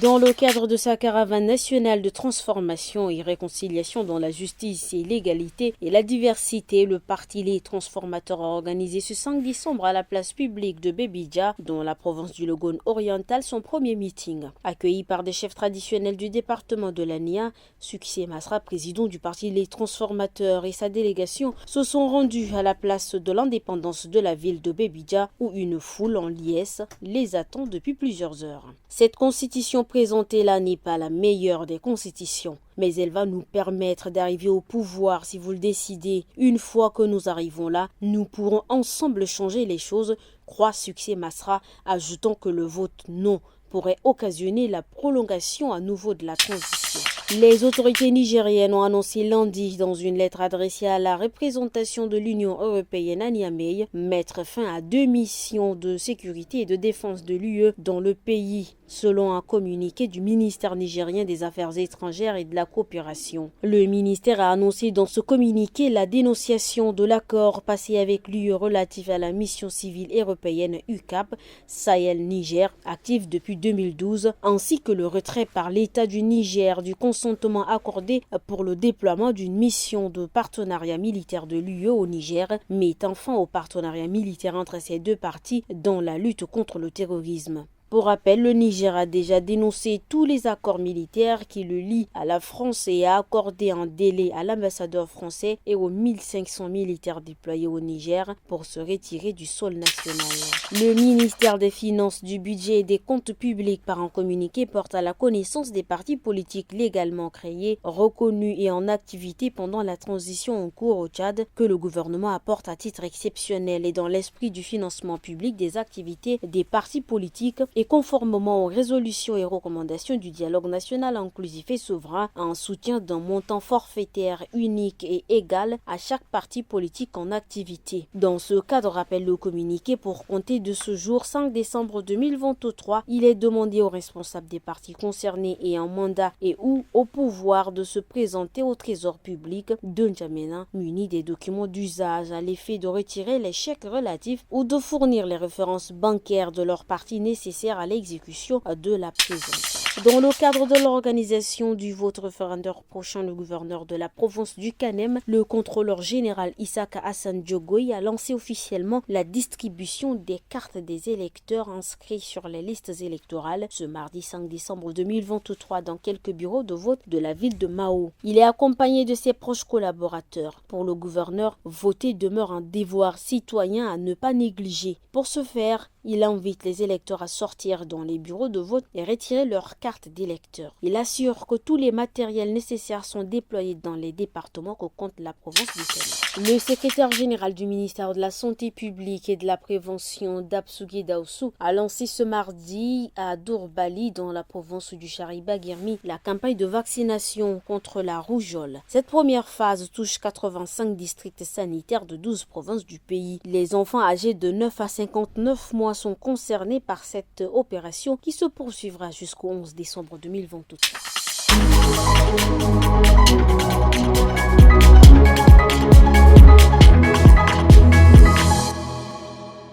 Dans le cadre de sa caravane nationale de transformation et réconciliation dans la justice et l'égalité et la diversité, le Parti Les Transformateurs a organisé ce 5 décembre à la place publique de Bebidja, dans la province du Logone oriental, son premier meeting. Accueilli par des chefs traditionnels du département de l'Ania, Succès Masra, président du Parti Les Transformateurs, et sa délégation se sont rendus à la place de l'indépendance de la ville de Bebidja, où une foule en liesse les attend depuis plusieurs heures. Cette constitution présentée là n'est pas la meilleure des constitutions, mais elle va nous permettre d'arriver au pouvoir si vous le décidez. Une fois que nous arrivons là, nous pourrons ensemble changer les choses, croit Succès Masra, ajoutant que le vote non pourrait occasionner la prolongation à nouveau de la transition. Les autorités nigériennes ont annoncé lundi dans une lettre adressée à la représentation de l'Union européenne à Niamey mettre fin à 2 missions de sécurité et de défense de l'UE dans le pays, selon un communiqué du ministère nigérien des Affaires étrangères et de la coopération. Le ministère a annoncé dans ce communiqué la dénonciation de l'accord passé avec l'UE relatif à la mission civile européenne UCAP Sahel-Niger, active depuis 2012, ainsi que le retrait par l'État du Niger du consentement accordé pour le déploiement d'une mission de partenariat militaire de l'UE au Niger, mettant fin au partenariat militaire entre ces deux parties dans la lutte contre le terrorisme. Pour rappel, le Niger a déjà dénoncé tous les accords militaires qui le lient à la France et a accordé un délai à l'ambassadeur français et aux 1500 militaires déployés au Niger pour se retirer du sol national. Le ministère des Finances, du Budget et des Comptes publics, par un communiqué, porte à la connaissance des partis politiques légalement créés, reconnus et en activité pendant la transition en cours au Tchad que le gouvernement apporte à titre exceptionnel et dans l'esprit du financement public des activités des partis politiques et conformément aux résolutions et recommandations du dialogue national inclusif et souverain, un soutien d'un montant forfaitaire unique et égal à chaque parti politique en activité. Dans ce cadre, rappelle le communiqué, pour compter de ce jour 5 décembre 2023, il est demandé aux responsables des partis concernés et en mandat et ou au pouvoir de se présenter au trésor public de N'Djamena munis des documents d'usage à l'effet de retirer les chèques relatifs ou de fournir les références bancaires de leur parti nécessaires à l'exécution de la présente. Dans le cadre de l'organisation du vote référendaire prochain, le gouverneur de la province du Kanem, le contrôleur général Issaka Hassan Diogoy, a lancé officiellement la distribution des cartes des électeurs inscrits sur les listes électorales ce mardi 5 décembre 2023 dans quelques bureaux de vote de la ville de Mao. Il est accompagné de ses proches collaborateurs. Pour le gouverneur, voter demeure un devoir citoyen à ne pas négliger. Pour ce faire, il invite les électeurs à sortir dans les bureaux de vote et retirer leur carte d'électeur. Il assure que tous les matériels nécessaires sont déployés dans les départements que compte la province du Kanem. Le secrétaire général du ministère de la Santé publique et de la Prévention, Dapsugui Daoussou, a lancé ce mardi à Dourbali, dans la province du Chariba-Guirmi, la campagne de vaccination contre la rougeole. Cette première phase touche 85 districts sanitaires de 12 provinces du pays. Les enfants âgés de 9 à 59 mois sont concernés par cette opération qui se poursuivra jusqu'au 11 décembre 2023.